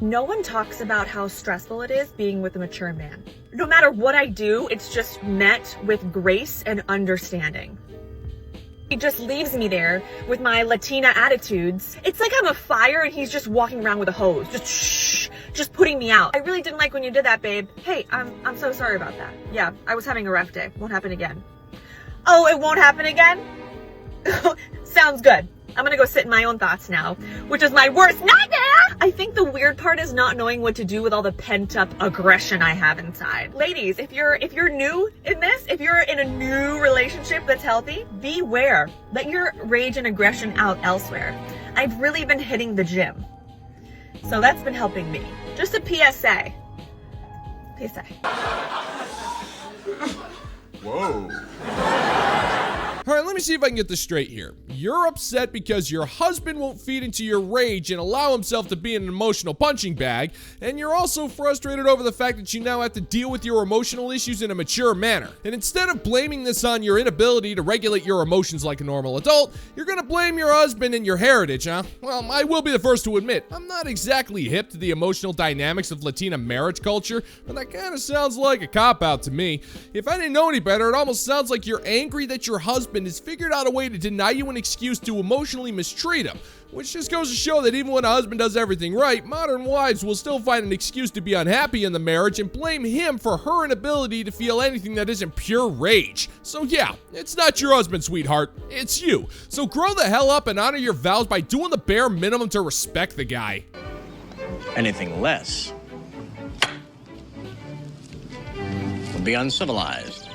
No one talks about how stressful it is being with a mature man. No matter what I do, it's just met with grace and understanding. He just leaves me there with my Latina attitudes. It's like I'm a fire and he's just walking around with a hose, just putting me out. I really didn't like when you did that, babe. Hey, I'm so sorry about that. Yeah, I was having a rough day. Won't happen again. Oh, it won't happen again? Sounds good. I'm gonna go sit in my own thoughts now, which is my worst nightmare. I think the weird part is not knowing what to do with all the pent up aggression I have inside. Ladies, if you're new in this, if you're in a new relationship that's healthy, beware. Let your rage and aggression out elsewhere. I've really been hitting the gym, so that's been helping me. Just a PSA. PSA. Whoa. All right, let me see if I can get this straight here. You're upset because your husband won't feed into your rage and allow himself to be an emotional punching bag, and you're also frustrated over the fact that you now have to deal with your emotional issues in a mature manner. And instead of blaming this on your inability to regulate your emotions like a normal adult, you're gonna blame your husband and your heritage, huh? Well, I will be the first to admit, I'm not exactly hip to the emotional dynamics of Latina marriage culture, but that kind of sounds like a cop-out to me. If I didn't know any better, it almost sounds like you're angry that your husband has figured out a way to deny you an excuse to emotionally mistreat him, which just goes to show that even when a husband does everything right, modern wives will still find an excuse to be unhappy in the marriage and blame him for her inability to feel anything that isn't pure rage. So yeah, it's not your husband, sweetheart, it's you. So grow the hell up and honor your vows by doing the bare minimum to respect the guy. Anything less would be uncivilized.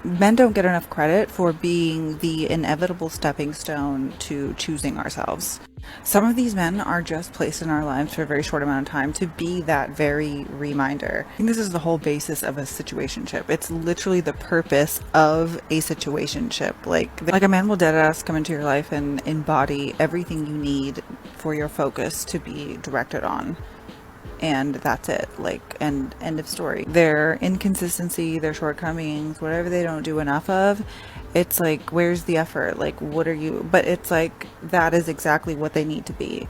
Men don't get enough credit for being the inevitable stepping stone to choosing ourselves. Some of these men are just placed in our lives for a very short amount of time to be that very reminder. I think this is the whole basis of a situationship. It's literally the purpose of a situationship. Like a man will dead ass come into your life and embody everything you need for your focus to be directed on. And that's it, end of story. Their inconsistency, their shortcomings, whatever they don't do enough of, it's like, where's the effort? What are you? But it's like, that is exactly what they need to be,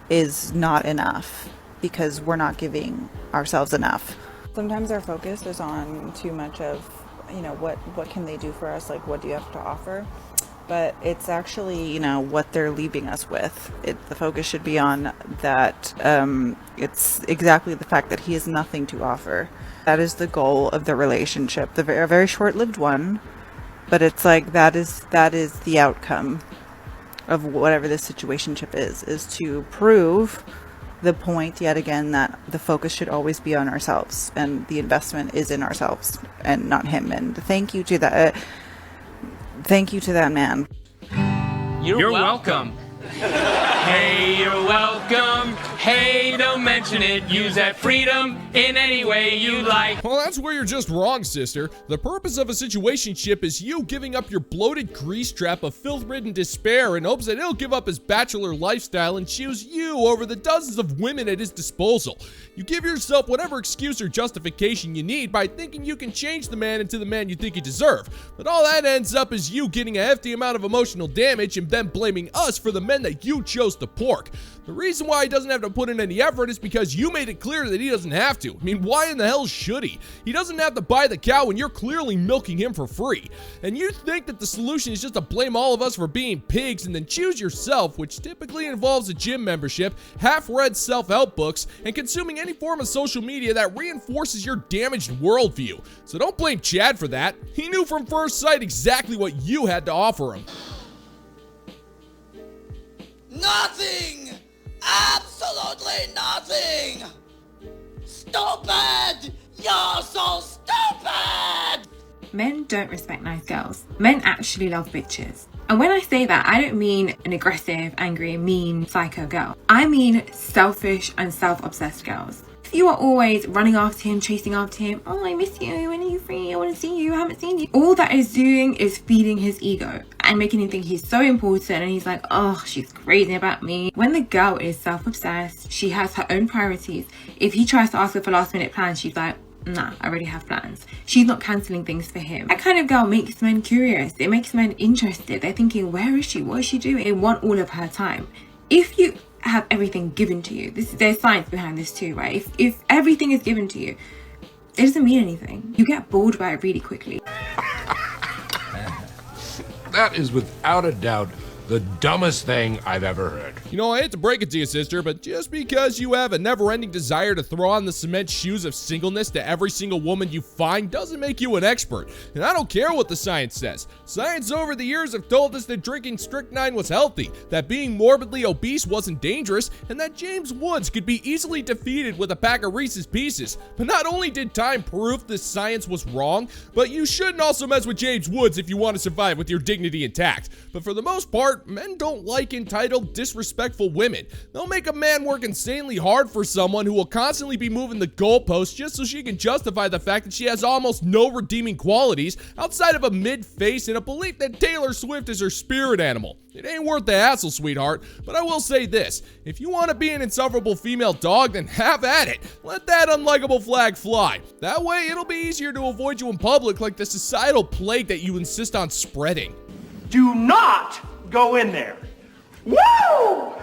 is not enough, because we're not giving ourselves enough. Sometimes our focus is on too much of, what can they do for us? What do you have to offer? But it's actually, what they're leaving us with. The focus should be on that. It's exactly the fact that he has nothing to offer. That is the goal of the relationship, a very short-lived one. But it's like that is the outcome of whatever this situationship is to prove the point yet again that the focus should always be on ourselves, and the investment is in ourselves and not him. And thank you to that. Thank you to that man. You're welcome. Hey, you're welcome. Hey, don't mention it. Use that freedom in any way you like. Well, that's where you're just wrong, sister. The purpose of a situationship is you giving up your bloated grease trap of filth-ridden despair in hopes that he'll give up his bachelor lifestyle and choose you over the dozens of women at his disposal. You give yourself whatever excuse or justification you need by thinking you can change the man into the man you think you deserve. But all that ends up is you getting a hefty amount of emotional damage and then blaming us for the men that you chose to pork. The reason why he doesn't have to put in any effort is because you made it clear that he doesn't have to. I mean, why in the hell should he? He doesn't have to buy the cow when you're clearly milking him for free. And you think that the solution is just to blame all of us for being pigs and then choose yourself, which typically involves a gym membership, half-read self-help books, and consuming any form of social media that reinforces your damaged worldview. So don't blame Chad for that. He knew from first sight exactly what you had to offer him. Nothing! Absolutely nothing! Stupid! You're so stupid! Men don't respect nice girls. Men actually love bitches. And when I say that, I don't mean an aggressive, angry, mean, psycho girl. I mean selfish and self-obsessed girls. If you are always running after him, chasing after him, oh, I miss you, when are you free, I want to see you, I haven't seen you. All that is doing is feeding his ego and making him think he's so important, and he's like, oh, she's crazy about me. When the girl is self-obsessed, she has her own priorities. If he tries to ask her for last minute plans, she's like, nah, I already have plans. She's not cancelling things for him. That kind of girl makes men curious. It makes men interested. They're thinking, where is she? What is she doing? They want all of her time. If you have everything given to you. There's science behind this too, right? If everything is given to you, it doesn't mean anything. You get bored by it really quickly. That is without a doubt the dumbest thing I've ever heard. You know, I hate to break it to you, sister, but just because you have a never-ending desire to throw on the cement shoes of singleness to every single woman you find doesn't make you an expert. And I don't care what the science says. Science over the years have told us that drinking strychnine was healthy, that being morbidly obese wasn't dangerous, and that James Woods could be easily defeated with a pack of Reese's Pieces. But not only did time prove this science was wrong, but you shouldn't also mess with James Woods if you want to survive with your dignity intact. But for the most part, men don't like entitled, disrespectful women. They'll make a man work insanely hard for someone who will constantly be moving the goalposts just so she can justify the fact that she has almost no redeeming qualities outside of a mid-face and a belief that Taylor Swift is her spirit animal. It ain't worth the hassle, sweetheart, but I will say this. If you want to be an insufferable female dog, then have at it. Let that unlikable flag fly. That way, it'll be easier to avoid you in public like the societal plague that you insist on spreading. Do not go in there. Woo!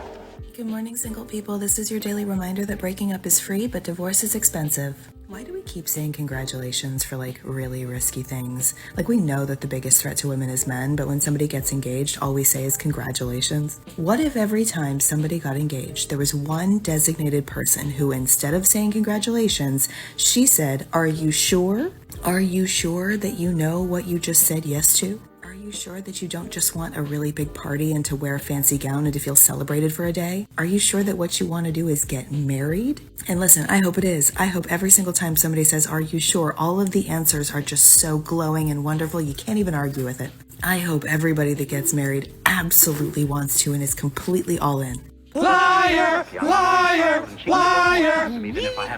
Good morning, single people. This is your daily reminder that breaking up is free, but divorce is expensive. Why do we keep saying congratulations for like really risky things? Like we know that the biggest threat to women is men, but when somebody gets engaged, all we say is congratulations. What if every time somebody got engaged, there was one designated person who instead of saying congratulations, she said, "Are you sure? Are you sure that you know what you just said yes to? Are you sure that you don't just want a really big party and to wear a fancy gown and to feel celebrated for a day? Are you sure that what you want to do is get married?" And listen, I hope it is. I hope every single time somebody says, "Are you sure?" all of the answers are just so glowing and wonderful, you can't even argue with it. I hope everybody that gets married absolutely wants to and is completely all in. Liar, liar, liar.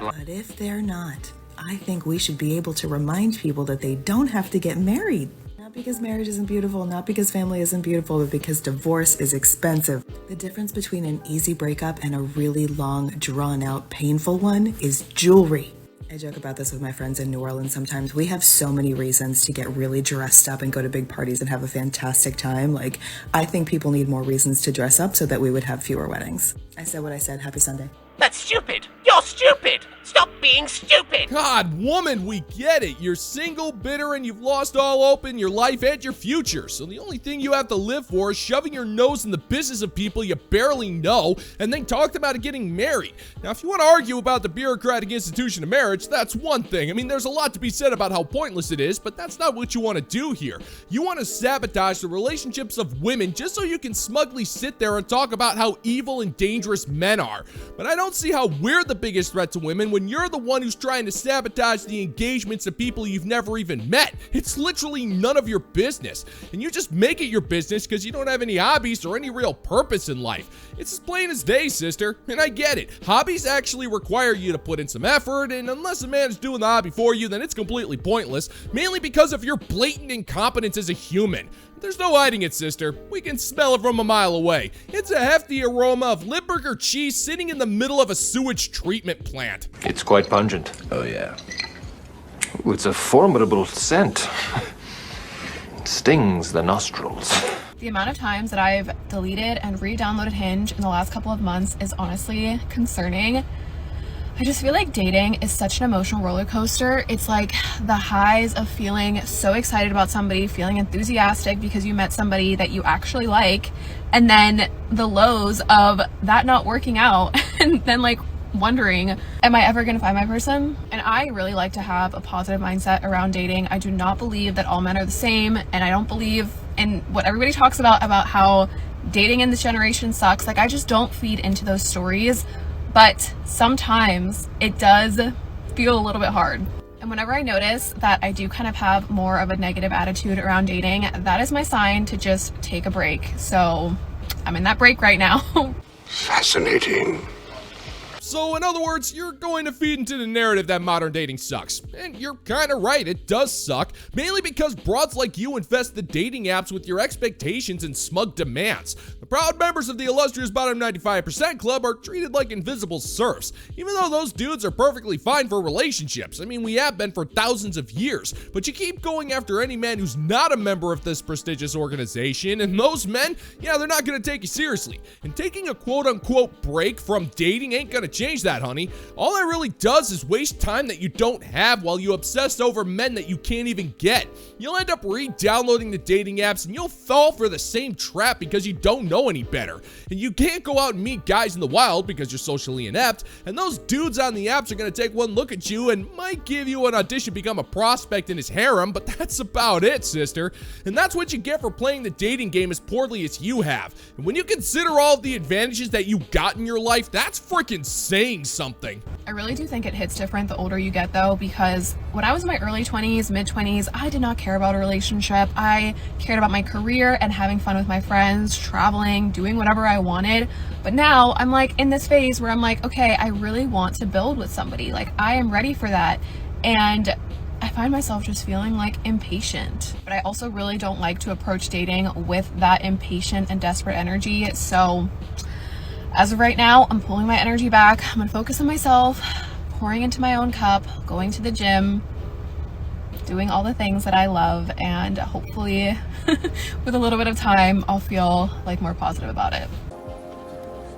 But if they're not, I think we should be able to remind people that they don't have to get married. Not because marriage isn't beautiful, not because family isn't beautiful, but because divorce is expensive. The difference between an easy breakup and a really long, drawn-out, painful one is jewelry. I joke about this with my friends in New Orleans sometimes. We have so many reasons to get really dressed up and go to big parties and have a fantastic time. Like, I think people need more reasons to dress up so that we would have fewer weddings. I said what I said. Happy Sunday. That's stupid. You're stupid. Stop being stupid. God, woman, we get it. You're single, bitter, and you've lost all hope in your life and your future. So the only thing you have to live for is shoving your nose in the business of people you barely know and then talk about getting married. Now, if you want to argue about the bureaucratic institution of marriage, that's one thing. I mean, there's a lot to be said about how pointless it is, but that's not what you want to do here. You want to sabotage the relationships of women just so you can smugly sit there and talk about how evil and dangerous men are. But I don't see how we're the biggest threat to women when you're the one who's trying to sabotage the engagements of people you've never even met. It's literally none of your business. And you just make it your business because you don't have any hobbies or any real purpose in life. It's as plain as day, sister. And I get it. Hobbies actually require you to put in some effort, and unless a man is doing the hobby for you, then it's completely pointless, mainly because of your blatant incompetence as a human. There's no hiding it, sister. We can smell it from a mile away. It's a hefty aroma of Limburger cheese sitting in the middle of a sewage treatment plant. It's quite pungent. Oh, yeah. Ooh, it's a formidable scent. It stings the nostrils. The amount of times that I've deleted and re-downloaded Hinge in the last couple of months is honestly concerning. I just feel like dating is such an emotional roller coaster. It's like the highs of feeling so excited about somebody, feeling enthusiastic because you met somebody that you actually like, and then the lows of that not working out and then like wondering, am I ever gonna find my person? And I really like to have a positive mindset around dating. I do not believe that all men are the same, and I don't believe in what everybody talks about how dating in this generation sucks. Like, I just don't feed into those stories. But sometimes it does feel a little bit hard. And whenever I notice that I do kind of have more of a negative attitude around dating, that is my sign to just take a break. So I'm in that break right now. Fascinating. So in other words, you're going to feed into the narrative that modern dating sucks. And you're kinda right, it does suck. Mainly because broads like you infest the dating apps with your expectations and smug demands. The proud members of the illustrious bottom 95% club are treated like invisible serfs, even though those dudes are perfectly fine for relationships. I mean, we have been for thousands of years. But you keep going after any man who's not a member of this prestigious organization, and those men, yeah, they're not gonna take you seriously. And taking a quote-unquote break from dating ain't gonna change that, honey. All that really does is waste time that you don't have while you obsess over men that you can't even get. You'll end up re-downloading the dating apps and you'll fall for the same trap because you don't know any better. And you can't go out and meet guys in the wild because you're socially inept, and those dudes on the apps are gonna take one look at you and might give you an audition to become a prospect in his harem, but that's about it, sister. And that's what you get for playing the dating game as poorly as you have. And when you consider all of the advantages that you got in your life, that's freaking saying something. I really do think it hits different the older you get though, because when I was in my early 20s, mid 20s, I did not care about a relationship. I cared about my career and having fun with my friends, traveling, doing whatever I wanted. But now I'm like in this phase where I'm like, okay, I really want to build with somebody. Like I am ready for that. And I find myself just feeling like impatient, but I also really don't like to approach dating with that impatient and desperate energy. So as of right now, I'm pulling my energy back. I'm gonna focus on myself, pouring into my own cup, going to the gym, doing all the things that I love, and hopefully with a little bit of time, I'll feel like more positive about it.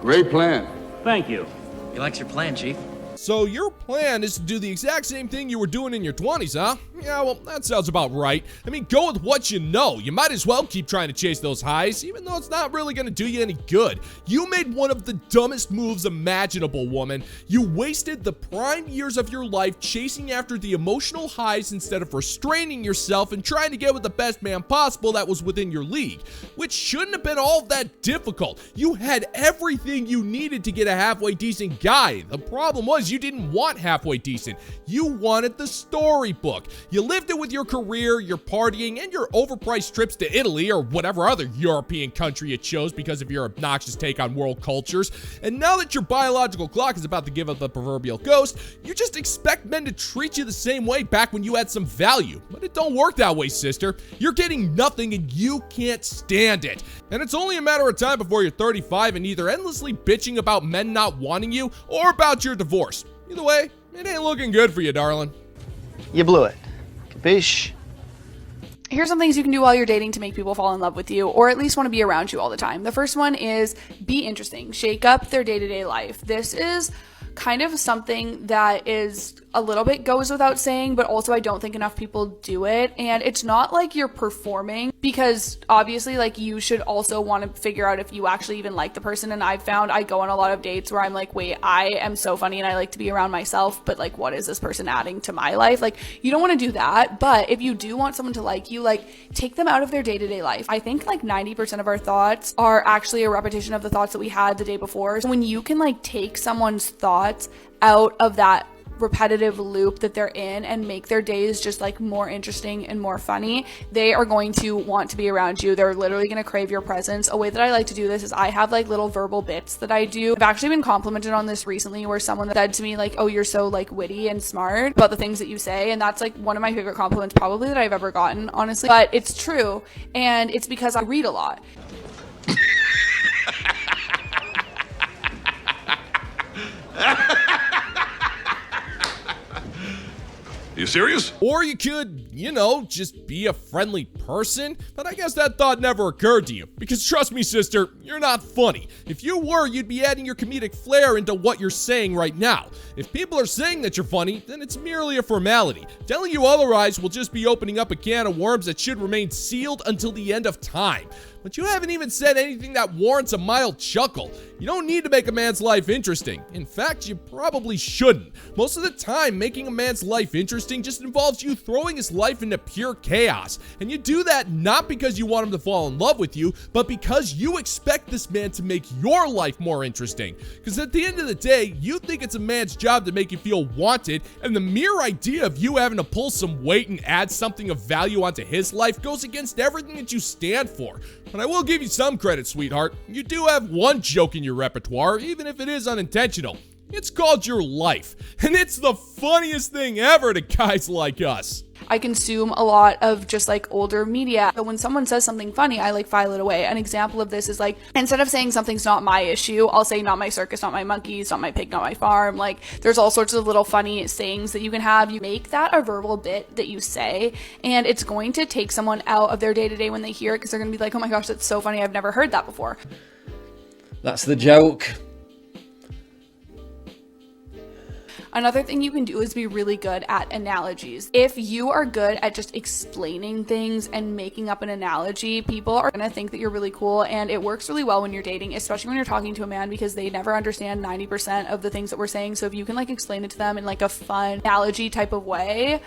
Great plan. Thank you. He likes your plan, Chief. So your plan is to do the exact same thing you were doing in your 20s, huh? Yeah, well, that sounds about right. I mean, go with what you know. You might as well keep trying to chase those highs, even though it's not really gonna do you any good. You made one of the dumbest moves imaginable, woman. You wasted the prime years of your life chasing after the emotional highs instead of restraining yourself and trying to get with the best man possible that was within your league, which shouldn't have been all that difficult. You had everything you needed to get a halfway decent guy. The problem was you didn't want halfway decent. You wanted the storybook. You lived it with your career, your partying, and your overpriced trips to Italy or whatever other European country you chose because of your obnoxious take on world cultures. And now that your biological clock is about to give up the proverbial ghost, you just expect men to treat you the same way back when you had some value. But it don't work that way, sister. You're getting nothing and you can't stand it. And it's only a matter of time before you're 35 and either endlessly bitching about men not wanting you or about your divorce. Either way, it ain't looking good for you, darling. You blew it. Capiche? Here's some things you can do while you're dating to make people fall in love with you, or at least want to be around you all the time. The first one is be interesting. Shake up their day-to-day life. This is kind of something that is a little bit goes without saying, but also I don't think enough people do it. And it's not like you're performing, because obviously like you should also want to figure out if you actually even like the person. And I've found I go on a lot of dates where I'm like, wait, I am so funny and I like to be around myself, but like what is this person adding to my life? Like you don't want to do that. But if you do want someone to like you, like take them out of their day-to-day life. I think like 90% of our thoughts are actually a repetition of the thoughts that we had the day before. So when you can like take someone's thoughts out of that repetitive loop that they're in and make their days just like more interesting and more funny, they are going to want to be around you. They're literally going to crave your presence. A way that I like to do this is I have like little verbal bits that I do. I've actually been complimented on this recently where someone said to me like, oh, you're so like witty and smart about the things that you say. And that's like one of my favorite compliments probably that I've ever gotten, honestly. But it's true. And it's because I read a lot. You serious? Or you could, you know, just be a friendly person, but I guess that thought never occurred to you, because trust me, sister, you're not funny. If you were, you'd be adding your comedic flair into what you're saying right now. If people are saying that you're funny, then it's merely a formality. Telling you otherwise will just be opening up a can of worms that should remain sealed until the end of time. But you haven't even said anything that warrants a mild chuckle. You don't need to make a man's life interesting. In fact, you probably shouldn't. Most of the time, making a man's life interesting just involves you throwing his life into pure chaos. And you do that not because you want him to fall in love with you, but because you expect this man to make your life more interesting. Because at the end of the day, you think it's a man's job to make you feel wanted, and the mere idea of you having to pull some weight and add something of value onto his life goes against everything that you stand for. But I will give you some credit, sweetheart. You do have one joke in your repertoire, even if it is unintentional. It's called your life, and it's the funniest thing ever to guys like us. I consume a lot of just like older media. But when someone says something funny, I like file it away. An example of this is like, instead of saying something's not my issue, I'll say not my circus, not my monkeys, not my pig, not my farm. Like there's all sorts of little funny sayings that you can have. You make that a verbal bit that you say, and it's going to take someone out of their day-to-day when they hear it, because they're going to be like, oh my gosh, that's so funny. I've never heard that before. That's the joke. Another thing you can do is be really good at analogies. If you are good at just explaining things and making up an analogy, people are gonna think that you're really cool, and it works really well when you're dating, especially when you're talking to a man, because they never understand 90% of the things that we're saying. So if you can like explain it to them in like a fun analogy type of way,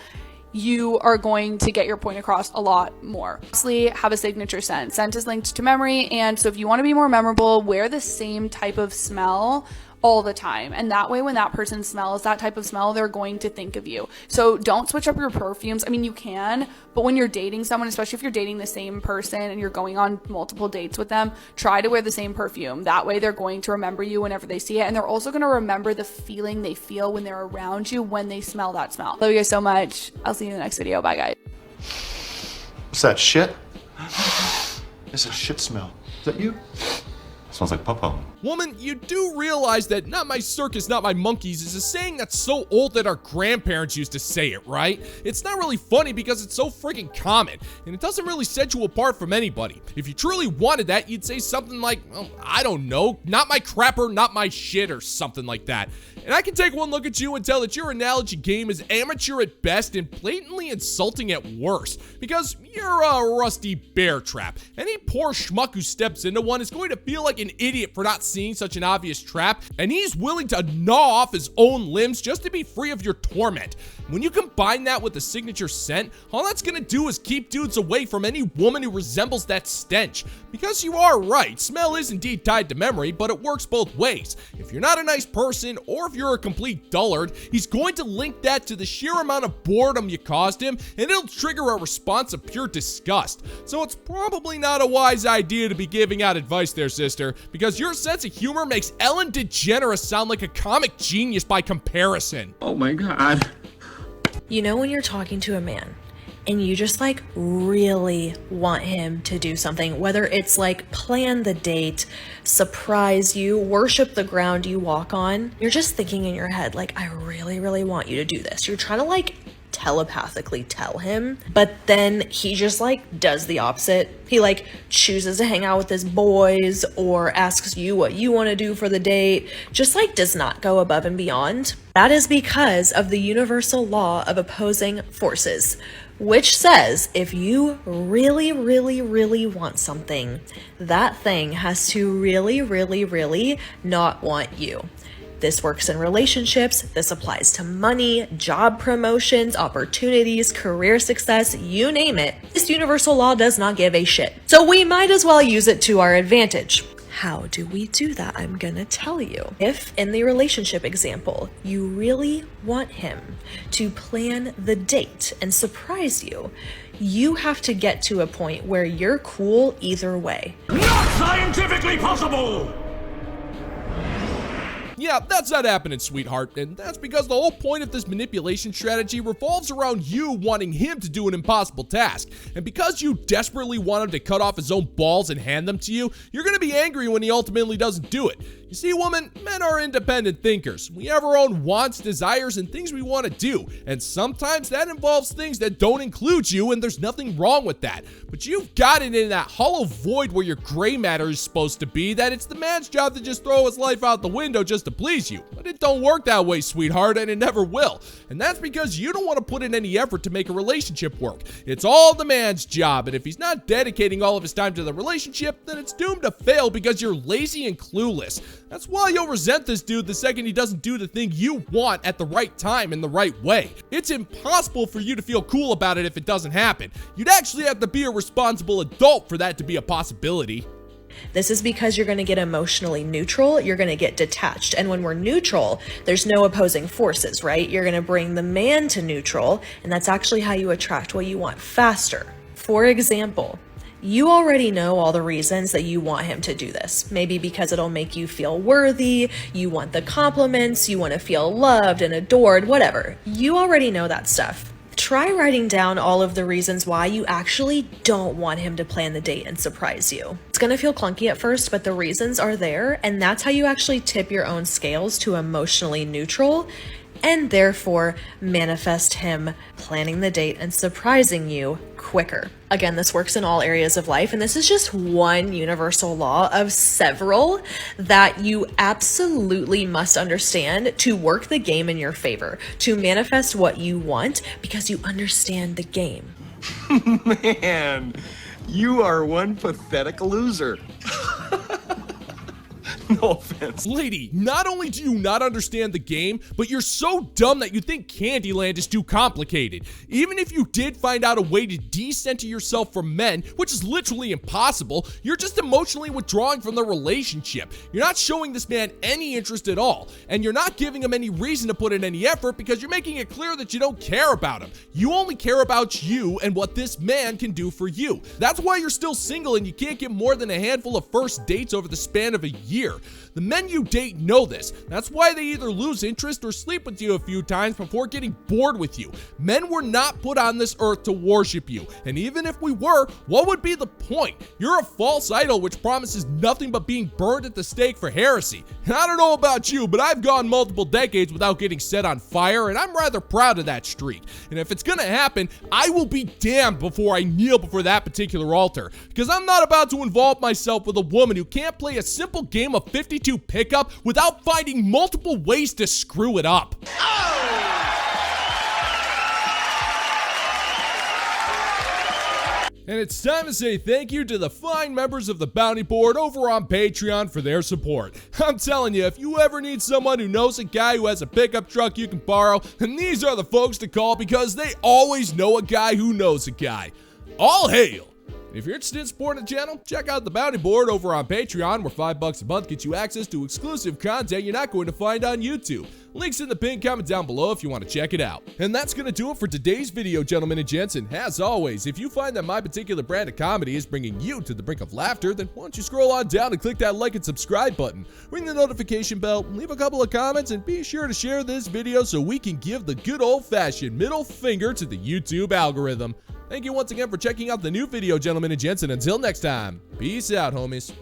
you are going to get your point across a lot more. Lastly, have a signature scent. Scent is linked to memory, and so if you want to be more memorable, wear the same type of smell all the time, and that way when that person smells that type of smell, they're going to think of you. So don't switch up your perfumes. I mean, you can, but when you're dating someone, especially if you're dating the same person and you're going on multiple dates with them, try to wear the same perfume. That way they're going to remember you whenever they see it, and they're also going to remember the feeling they feel when they're around you when they smell that smell. Love you guys so much. I'll see you in the next video. Bye guys. What's that, shit? It's a shit smell. Is that you? Smells like papa. Woman, you do realize that not my circus, not my monkeys is a saying that's so old that our grandparents used to say it, right? It's not really funny because it's so freaking common, and it doesn't really set you apart from anybody. If you truly wanted that, you'd say something like, well, I don't know, not my crapper, not my shit, or something like that. And I can take one look at you and tell that your analogy game is amateur at best and blatantly insulting at worst, because you're a rusty bear trap. Any poor schmuck who steps into one is going to feel like an idiot for not seeing such an obvious trap, and he's willing to gnaw off his own limbs just to be free of your torment. When you combine that with the signature scent, all that's gonna do is keep dudes away from any woman who resembles that stench. Because you are right, smell is indeed tied to memory, but it works both ways. If you're not a nice person, or if you're a complete dullard, he's going to link that to the sheer amount of boredom you caused him, and it'll trigger a response of pure disgust. So it's probably not a wise idea to be giving out advice there, sister, because your sense of humor makes Ellen DeGeneres sound like a comic genius by comparison. Oh my god. You know when you're talking to a man and you just like really want him to do something, whether it's like plan the date, surprise you, worship the ground you walk on, you're just thinking in your head like, I really, really want you to do this. You're trying to like telepathically tell him, but then he just like does the opposite. He like chooses to hang out with his boys or asks you what you want to do for the date, just like does not go above and beyond. That is because of the universal law of opposing forces, which says if you really, really, really want something, that thing has to really, really, really not want you. This works in relationships, this applies to money, job promotions, opportunities, career success, you name it. This universal law does not give a shit. So we might as well use it to our advantage. How do we do that? I'm gonna tell you. If, in the relationship example, you really want him to plan the date and surprise you, you have to get to a point where you're cool either way. Not scientifically possible! Yeah, that's not happening, sweetheart, and that's because the whole point of this manipulation strategy revolves around you wanting him to do an impossible task. And because you desperately want him to cut off his own balls and hand them to you, you're gonna be angry when he ultimately doesn't do it. You see, woman, men are independent thinkers. We have our own wants, desires, and things we want to do, and sometimes that involves things that don't include you, and there's nothing wrong with that. But you've got it in that hollow void where your gray matter is supposed to be, that it's the man's job to just throw his life out the window just to please you. But it don't work that way, sweetheart, and it never will. And that's because you don't want to put in any effort to make a relationship work. It's all the man's job, and if he's not dedicating all of his time to the relationship, then it's doomed to fail because you're lazy and clueless. That's why you'll resent this dude the second he doesn't do the thing you want at the right time in the right way. It's impossible for you to feel cool about it if it doesn't happen. You'd actually have to be a responsible adult for that to be a possibility. This is because you're going to get emotionally neutral, you're going to get detached. And when we're neutral, there's no opposing forces, right? You're going to bring the man to neutral, and that's actually how you attract what you want faster. For example, You already know all the reasons that you want him to do this. Maybe because it'll make you feel worthy, you want the compliments, you want to feel loved and adored, whatever. You already know that stuff. Try writing down all of the reasons why you actually don't want him to plan the date and surprise you. It's gonna feel clunky at first, but the reasons are there, and that's how you actually tip your own scales to emotionally neutral, and therefore manifest him planning the date and surprising you quicker. Again, this works in all areas of life, and this is just one universal law of several that you absolutely must understand to work the game in your favor, to manifest what you want because you understand the game. Man, you are one pathetic loser. No offense. Lady, not only do you not understand the game, but you're so dumb that you think Candyland is too complicated. Even if you did find out a way to decenter yourself from men, which is literally impossible, you're just emotionally withdrawing from the relationship. You're not showing this man any interest at all, and you're not giving him any reason to put in any effort because you're making it clear that you don't care about him. You only care about you and what this man can do for you. That's why you're still single and you can't get more than a handful of first dates over the span of a year. The men you date know this. That's why they either lose interest or sleep with you a few times before getting bored with you. Men were not put on this earth to worship you. And even if we were, what would be the point? You're a false idol which promises nothing but being burned at the stake for heresy. And I don't know about you, but I've gone multiple decades without getting set on fire, and I'm rather proud of that streak. And if it's gonna happen, I will be damned before I kneel before that particular altar. Because I'm not about to involve myself with a woman who can't play a simple game of 52 pickup without finding multiple ways to screw it up. And it's time to say thank you to the fine members of the Bounty Board over on Patreon for their support. I'm telling you, if you ever need someone who knows a guy who has a pickup truck you can borrow, then these are the folks to call because they always know a guy who knows a guy. All hail! If you're interested in supporting the channel, check out the Bounty Board over on Patreon, where $5 a month gets you access to exclusive content you're not going to find on YouTube. Links in the pinned comment down below if you want to check it out. And that's going to do it for today's video, gentlemen and gents. And as always, if you find that my particular brand of comedy is bringing you to the brink of laughter, then why don't you scroll on down and click that like and subscribe button. Ring the notification bell, leave a couple of comments, and be sure to share this video so we can give the good old-fashioned middle finger to the YouTube algorithm. Thank you once again for checking out the new video, gentlemen and gents, and until next time, peace out, homies.